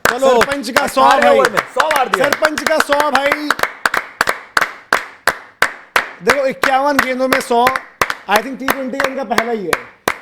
चलो सरपंच का 100 भाई, 100 मार दिया। सरपंच का 100 भाई। देखो 51 गेंदों में 100, आई थिंक T20 का इनका पहला ही है,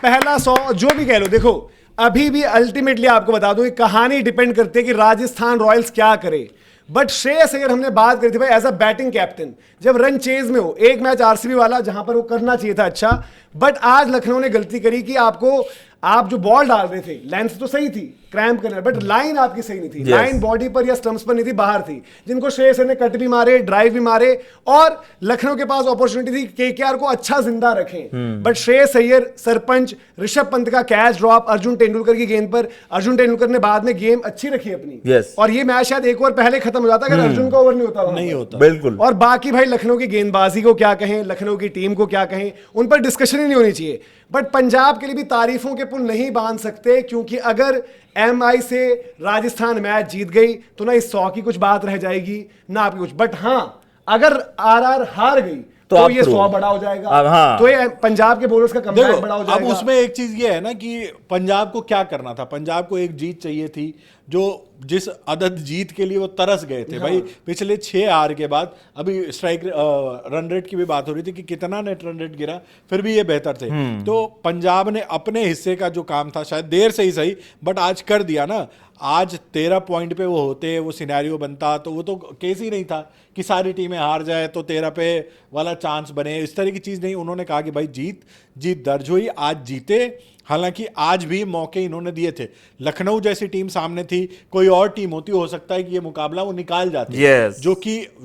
पहला 100। जो भी कह लो, देखो अभी भी अल्टीमेटली आपको बता दूं, कहानी डिपेंड करती है कि राजस्थान रॉयल्स क्या करे। बट श्रेयस अय्यर हमने बात करी थी भाई एज अ बैटिंग कैप्टन, जब रन चेज में हो, एक मैच आरसीबी वाला जहां पर वो करना चाहिए था अच्छा, बट आज लखनऊ ने गलती करी कि आप जो बॉल डाल रहे थे, लेंथ तो सही थी क्रैम्प करने, बट लाइन आपकी सही नहीं थी। Yes. लाइन बॉडी पर या स्टंप्स पर नहीं थी, बाहर थी, जिनको श्रेयस अय्यर ने कट भी मारे, ड्राइव भी मारे, और लखनऊ के पास अपॉर्चुनिटी थी केकेआर को अच्छा जिंदा रखें। बट श्रेयस अय्यर, सरपंच, ऋषभ पंत का कैच ड्रॉप अर्जुन तेंदुलकर की गेंद पर, अर्जुन तेंदुलकर ने बाद में गेम अच्छी रखी अपनी। Yes. और ये मैच शायद एक ओवर पहले खत्म हो जाता अगर अर्जुन का ओवर नहीं होता वहां नहीं पर। होता। बिल्कुल। और बाकी भाई लखनऊ की गेंदबाजी को क्या कहें, लखनऊ की टीम को क्या कहें, उन पर डिस्कशन ही नहीं होनी चाहिए। बट पंजाब के लिए भी तारीफों के पुल नहीं बांध सकते, क्योंकि अगर एमआई से राजस्थान मैच जीत गई तो ना इस 100 की कुछ बात रह जाएगी ना आपकी कुछ। बट हाँ, अगर आरआर हार गई तो ये 100 बड़ा हो जाएगा। अब हाँ। तो ये पंजाब के बॉलर्स का कमबैक देखो बड़ा हो अब जाएगा। उसमें एक चीज ये है ना कि पंजाब को क्या करना था, पंजाब को एक जीत चाहिए थी, जो जिस अदद जीत के लिए वो तरस गए थे। भाई पिछले 6 हार के बाद अभी स्ट्राइक रन रेट की भी बात हो रही थी कि कितना नेट रन रेट गिरा, फिर भी ये बेहतर थे। तो पंजाब ने अपने हिस्से का जो काम था, शायद देर से ही सही, बट आज कर दिया ना। आज 13 पॉइंट पे वो होते, वो सिनेरियो बनता, तो वो तो केस ही नहीं था कि सारी टीमें हार जाए तो 13 पे वाला चांस बने, इस तरह की चीज नहीं। उन्होंने कहा कि भाई जीत दर्ज हुई, आज जीते। हालांकि आज भी मौके इन्होंने दिए थे, लखनऊ जैसी टीम सामने थी, कोई और टीम होती, हो सकता है कि ये मुकाबला वो निकाल जाती। Yes.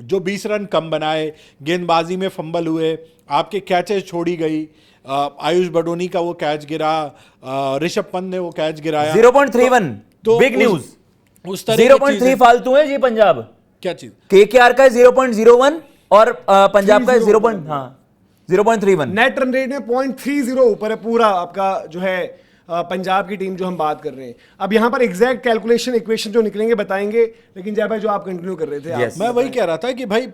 जो 20 रन कम बनाए, गेंदबाजी में फंबल हुए, आपके कैचेस छोड़ी गई, आयुष बडोनी का वो कैच गिरा, ऋषभ पंत ने वो कैच गिराया 0.31 तो बिग न्यूज। उस तरह की 0.3 चीजें- फालतू है जी पंजाब। क्या चीज? केकेआर का 0.01 और पंजाब का 0.31। नेट रन रेट में 0.30 ऊपर है पूरा आपका जो है पंजाब की टीम जो हम बात कर रहे हैं। अब यहाँ पर एग्जैक्ट कैलकुलेशन इक्वेशन जो निकलेंगे बताएंगे, लेकिन जय भाई जो आप कंटिन्यू कर रहे थे Yes. आप मैं वही कह रहा था कि भाई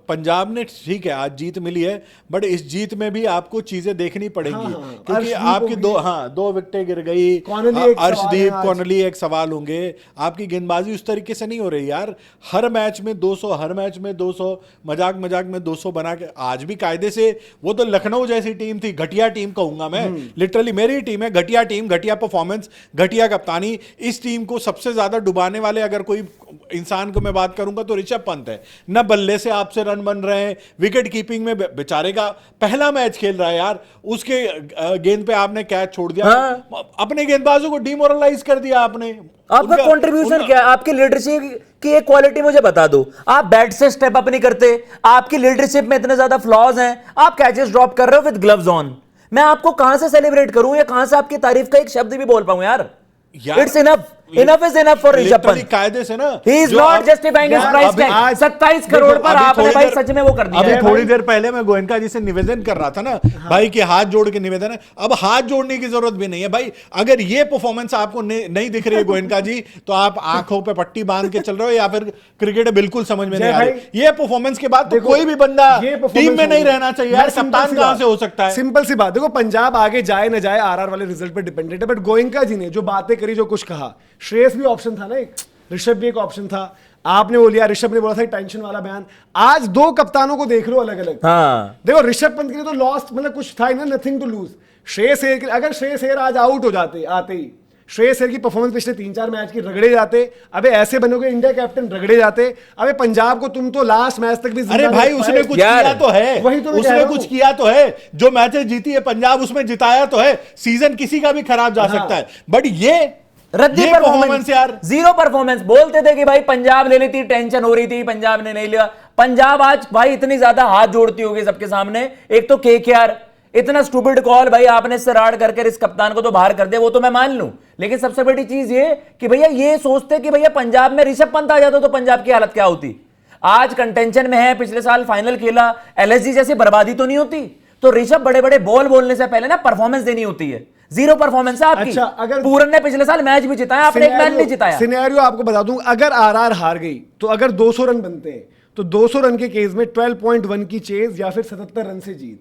पंजाब ने ठीक है आज जीत मिली है, बट इस जीत में भी आपको चीजें देखनी पड़ेंगी। हाँ, क्योंकि अर्शदीप आपकी होगी। दो विकेटें गिर गई, कॉनली एक सवाल अर्शदीप है आज। कॉनली एक सवाल होंगे। आपकी गेंदबाजी उस तरीके से नहीं हो रही यार, हर मैच में 200, हर मैच में 200, मजाक में 200 बना के। आज भी कायदे से, वो तो लखनऊ जैसी टीम थी, घटिया टीम कहूंगा मैं, लिटरली मेरी टीम है, घटिया टीम, घटिया परफॉर्मेंस, घटिया कप्तानी। इस टीम को सबसे ज्यादा डुबाने वाले अगर कोई इंसान को मैं बात करूंगा तो ऋषभ पंत है। न बल्ले से आपसे रन बन रहे हैं, विकेट कीपिंग में बेचारे का पहला मैच खेल रहा है यार, उसके गेंद पे आपने कैच छोड़ दिया। हाँ। अपने गेंदबाजों को डिमोरलाइज कर दिया आपने। आपका कंट्रीब्यूशन क्या है? आपकी लीडरशिप की एक क्वालिटी मुझे बता दो। आप बैट से स्टेप अप नहीं करते, आपकी लीडरशिप में इतने ज्यादा फ्लॉज हैं, आप कैचेस ड्रॉप कर रहे हो विद ग्लव्स ऑन। मैं आपको कहां से सेलिब्रेट करूं या कहां से आपकी तारीफ का एक शब्द भी बोल पाऊं यार? It's enough is enough for Rishabh Pant. कायदे से ना, he is not justifying his price tag. 27 crore पर आपने भाई सच में वो कर दिया अभी है। थोड़ी देर पहले मैं गोयनका जी से निवेदन कर रहा था ना, भाई के हाथ जोड़ के निवेदन है। अब हाथ जोड़ने की जरूरत भी नहीं है भाई। अगर ये परफॉर्मेंस आपको नहीं दिख रही है गोयनका जी, तो आप आंखों पे पट्टी बांध के चल रहे हो या फिर क्रिकेट बिल्कुल समझ में नहीं आ रही। ये परफॉर्मेंस के बाद तो कोई भी बंदा टीम में नहीं रहना चाहिए यार। कप्तान कहां से हो सकता है? सिंपल सी बात, देखो पंजाब आगे जाए न जाए आरआर वाले रिजल्ट पर डिपेंडेंट है। बट गोयनका जी ने जो बातें करी, जो कुछ कहा, श्रेयस भी ऑप्शन था ना, एक ऋषभ भी एक ऑप्शन था, आपने वो लिया, ऋषभ ने बोला था टेंशन वाला बयान। आज 2 कप्तानों को देख लो अलग अलग। हाँ। देखो ऋषभ पंत के लिए तो लॉस्ट, मतलब कुछ था ही ना, nothing to lose. Shreyas Iyer, अगर श्रेयस अय्यर आज आउट हो जाते आते ही, श्रेयस अय्यर की परफॉर्मेंस पिछले 3-4 मैच की रगड़े जाते, अबे ऐसे बनोगे इंडिया कैप्टन, रगड़े जाते। अबे पंजाब को तुम तो लास्ट मैच तक भी, अरे भाई उसने कुछ किया तो है, वही तो मैं कह उसने रहा हूं। कुछ किया तो है। जो मैचेस जीती है पंजाब, उसमें जिताया तो है। सीजन किसी का भी खराब जा सकता है, बट ये रद्दी परफॉर्मेंस यार, 0 परफॉर्मेंस। बोलते थे कि भाई पंजाब ले लेती, टेंशन हो रही थी, पंजाब ने नहीं लिया। पंजाब आज भाई इतनी ज्यादा हाथ जोड़ती होगी सबके सामने। एक तो केकेआर इतना स्टूपिड कॉल, भाई आपने इससे राड करके इस कप्तान को तो बाहर कर दे, वो तो मैं मान लूं। लेकिन सबसे बड़ी चीज ये कि भैया ये सोचते कि भैया पंजाब में ऋषभ पंत आ जाता तो पंजाब की हालत क्या होती। आज कंटेंशन में है, पिछले साल फाइनल खेला, एलएसजी जैसी बर्बादी तो नहीं होती। तो ऋषभ बड़े बड़े बॉल बोलने से पहले ना परफॉर्मेंस देनी होती है। 0 परफॉर्मेंस है आपकी। अच्छा, अगर पूरन ने पिछले साल मैच भी जिताया, आपने एक मैच नहीं जिताया। सिनेरियो आपको बता दूं, अगर आरआर हार गई तो अगर 200 रन बनते हैं तो 200 रन के केस में 12.1 की चेज या फिर 77 रन से जीत।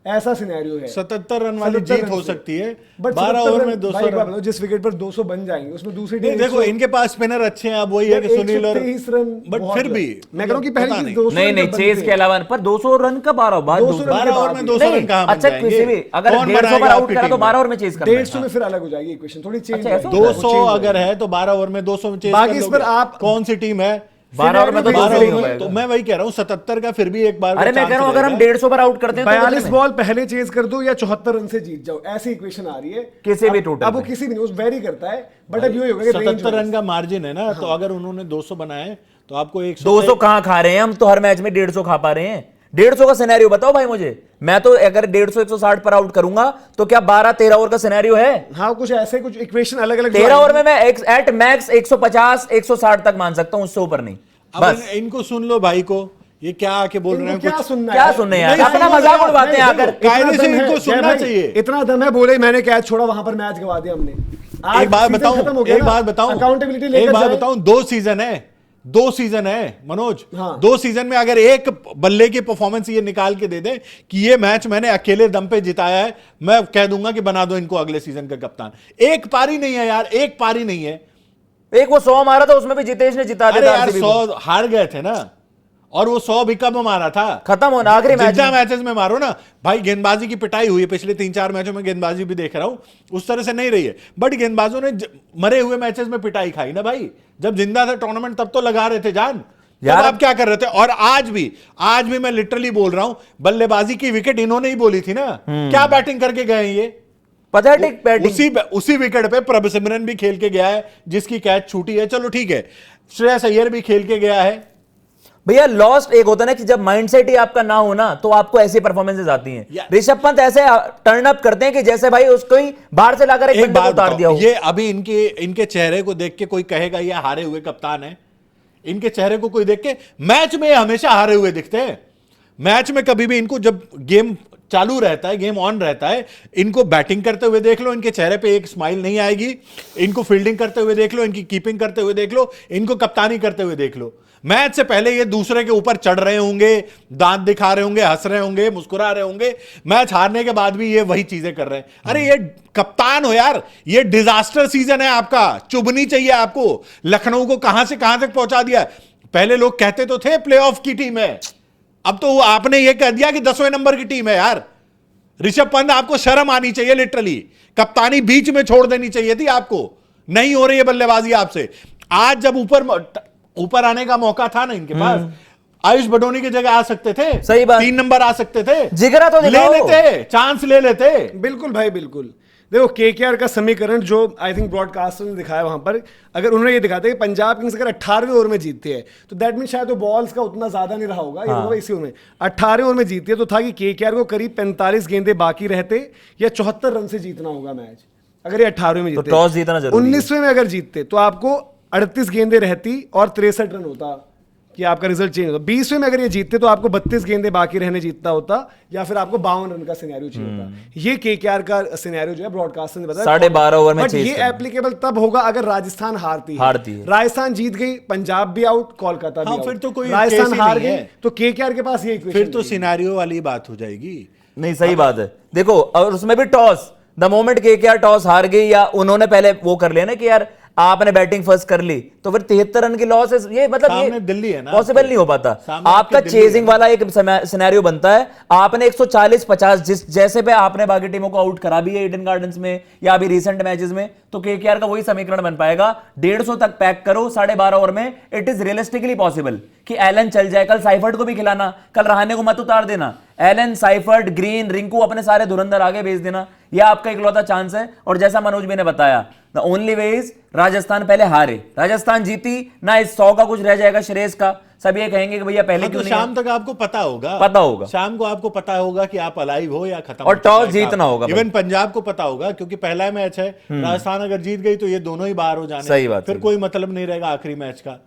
ऐसा सिनेरियो है। 77 रन वाली 77 जीत रन हो से। सकती है, But 12 77 ओवर में रन, 200 भाई एक बात रन। बताओ, जिस विकेट पर 200 बन जाएंगे उसमें दूसरी नहीं टीम देखो, इनके पास स्पिनर अच्छे हैं, अब वही है कि सुनील और 123 रन बट बहुत फिर है। भी मैं कह रहा हूं कि पहली पता चीज नहीं। 200 नहीं रन नहीं, जब चेज बनते के अलावा पर 200 रन का 12 बाद 200 रन 12 ओवर में 200 नहीं, रन कहाँ बन अच्छा जाएंगे? किसी भी अगर कौन 150 पर बनाएगा आउट आपकी करा तो टीम में? 12 ओवर में चेज करना है। 150 में फिर अलग हो जाएगी इक्वेशन, थोड़ी चेंज अच्छा, ऐसा होता है? 200 अगर है तो 12 ओवर में 200 में चेज बाकी कर इस लोगे। पर आप- कौन सी टीम है? 12 ओवर में तो 12 200 ही ओवर हो में पाएगा। तो मैं वही कह रहा हूँ 77 का फिर भी एक बार अरे मैं कह रहा हूं अगर हम 150 पर आउट करते हैं तो 42 कितने में? बॉल पहले चेज कर दो या 74 रन से जीत जाओ, ऐसी इक्वेशन आ रही है किसी भी अब- टोटल अब वो में। किसी भी वेरी करता है, बट अब ये होगा कि range 77 रन wise- का मार्जिन है ना, तो अगर उन्होंने 200 बनाए तो आपको 200 कहां खा रहे हैं हम, तो हर मैच में 150 खा पा रहे हैं। 150 का सिनेरियो बताओ भाई मुझे। मैं तो अगर 150 160 पर आउट करूंगा तो क्या 12-13 ओवर का सिनेरियो है? हाँ कुछ ऐसे कुछ इक्वेशन अलग अलग 13 ओवर में मैं एट मैक्स 150 160 तक मान सकता हूं, उससे ऊपर नहीं। अब बस इनको सुन लो भाई को, ये क्या आके बोल रहे हैं क्या कुछ सुनना क्या है? सुनने यार, नहीं, अपना सुनो मजाक यार, उड़वाते हैं नहीं, आकर। देखो, कायदे इतना से दम है, इनको जय सुनना भाई, चाहिए। इतना दम है, बोले मैंने कैच छोड़ा वहां पर मैच गवा दिया हमने। आज एक बात season बताऊं, खत्म हो गया एक ना, बात बताऊं, accountability एक लेकर बात जाए। बताऊं, 2 सीजन है, 2 सीजन है मनोज, हाँ। 2 सीजन में अगर एक बल्ले की परफॉर्मेंस ये निकाल के दे दे कि ये मैच मैंने अकेले दम पे जिताया है, मैं कह दूंगा कि बना दो इनको अगले सीजन का कप्तान। एक पारी नहीं है यार, एक पारी नहीं है। एक वो 100 मारा था, उसमें भी जितेश ने जिता अरे दिया यार RCB को। 100 हार गए थे ना, और वो 100 भी कब मारा था? खत्म होना आखिरी मैच जितना में। मैचेस में मारो ना भाई, गेंदबाजी की पिटाई हुई है पिछले 3-4 मैचों में, गेंदबाजी भी देख रहा हूं, उस तरह से नहीं रही है, बट गेंदबाजों ने मरे हुए मैचेस में पिटाई खाई ना भाई। जब जिंदा था टूर्नामेंट तब तो लगा रहे थे जान, यार यार आप क्या कर रहे थे? और आज भी मैं लिटरली बोल रहा हूं, बल्लेबाजी की विकेट इन्होंने ही बोली थी ना, क्या बैटिंग करके गए ये? Pathetic batting. उसी विकेट पे प्रभसिमरन भी खेल के गया है जिसकी कैच छूटी है, चलो ठीक है, श्रेयस अय्यर भी खेल के गया है। भैया लॉस्ट एक होता है ना कि जब माइंडसेट ही आपका ना हो ना, तो आपको ऐसी परफॉर्मेंसेस आती हैं। Yeah. ऋषभ पंत ऐसे टर्न अप करते हैं कि जैसे भाई उसको ही बाहर से लाकर एक एक बंदे को बात उतार दिया बताओ, हो। ये अभी इनके चेहरे को देख के कोई कहेगा ये हारे हुए कप्तान है? इनके चेहरे को कोई देख के, मैच में ये हमेशा हारे हुए दिखते हैं। मैच में कभी भी इनको, जब गेम चालू रहता है, गेम ऑन रहता है, इनको बैटिंग करते हुए देख लो, इनके चेहरे पे एक स्माइल नहीं आएगी। इनको फील्डिंग करते हुए देख लो, इनकी कीपिंग करते हुए देख लो, इनको कप्तानी करते हुए देख लो। मैच से पहले ये दूसरे के ऊपर चढ़ रहे होंगे, दांत दिखा रहे होंगे, हंस रहे होंगे, मुस्कुरा रहे होंगे। मैच हारने के बाद भी ये वही चीजें कर रहे हैं। अरे ये कप्तान हो यार, ये डिजास्टर सीजन है आपका, चुभनी चाहिए आपको। लखनऊ को कहां से कहां तक पहुंचा दिया। पहले लोग कहते तो थे प्लेऑफ की टीम है, अब तो आपने ये कह दिया कि 10वें नंबर की टीम है यार। ऋषभ पंत, आपको शर्म आनी चाहिए लिटरली, कप्तानी बीच में छोड़ देनी चाहिए थी आपको। नहीं हो रही है बल्लेबाजी आपसे। आज जब ऊपर आने का मौका था ना इनके पास, आयुष बडोनी की जगह आ सकते थे, सही बात। 3 नंबर आ सकते थे, जिगरा तो ले दिखाओ। लेते, चांस ले लेते। बिल्कुल भाई बिल्कुल। देखो केकेआर का समीकरण जो आई थिंक ब्रॉडकास्टर ने दिखाया वहां पर, अगर उन्होंने ये दिखाते कि पंजाब किंग्स अगर 18वें ओवर में जीतती है तो दैट मीन शायद वो बॉल्स का उतना ज्यादा नहीं रहा होगा, ये होगा इसी ओवर में। 18वें ओवर में जीतती है तो था कि केकेआर को करीब 45 गेंदे बाकी रहते या 74 रन से जीतना होगा मैच, अगर ये 18वें में जीतते। टॉस जीतना जरूरी है। 19वें में अगर जीतते तो आपको 38 गेंदे रहती और 63 रन होता कि आपका रिजल्ट चेंज होता। 20वें में अगर ये जीतते तो आपको 32 गेंदे बाकी रहने जीतता होता, या फिर आपको 52 रन का सिनेरियो चाहिए होता। ये केकेआर का सिनेरियो जो है ब्रॉडकास्टर ने बताया 12.5 ओवर में बट chase ये करना। एप्लीकेबल तब होगा अगर राजस्थान हारती है। राजस्थान जीत गई, पंजाब भी आउट, कोलकाता भी हाँ, आउट। फिर तो कोई राजस्थान केस ही हार नहीं गई है। तो केकेआर के पास ये इक्वेशन फिर तो सिनेरियो वाली बात हो जाएगी। नहीं सही बात है। देखो और उसमें भी toss, the moment KKR toss हार गई या उन्होंने पहले वो कर लिया ना कि यार आपने बैटिंग फर्स्ट कर ली, तो फिर 73 रन की लॉस है। ये मतलब सामने ये दिल्ली है ना, पॉसिबल नहीं हो पाता। सामने आपका आपकी दिल्ली है चेजिंग ना। वाला एक सिनेरियो बनता है। आपने 140-50 जिस जैसे पे आपने बाकी टीमों को आउट करा भी है ईडन गार्डन्स में या अभी रिसेंट मैचेस में, तो केकेआर का वही समीकरण बन पाएगा। 150 तक पैक करो 12.5 ओवर में, इट इज रियलिस्टिकली पॉसिबल कि एलन चल जाए। कल साइफर्ट को भी खिलाना, कल रहाने को मत उतार देना। एलन, साइफर्ट, ग्रीन, रिंकू अपने सारे धुरंधर आगे भेज देना, यह आपका इकलौता चांस है। और जैसा मनोज भी ने बताया, the only way is Rajasthan पहले हारे, राजस्थान जीती ना, इस 100 का कुछ रह जाएगा श्रेयस का। सब ये कहेंगे कि भैया पहले क्यों तो नहीं शाम तक आपको पता होगा, शाम को आपको पता होगा कि आप अलाइव हो या खत्म, और टॉस जीतना होगा। इवन पंजाब को पता होगा क्योंकि पहला मैच है, राजस्थान अगर जीत गई तो ये दोनों ही बाहर हो जाने, सही बात, फिर कोई मतलब नहीं रहेगा आखिरी मैच का।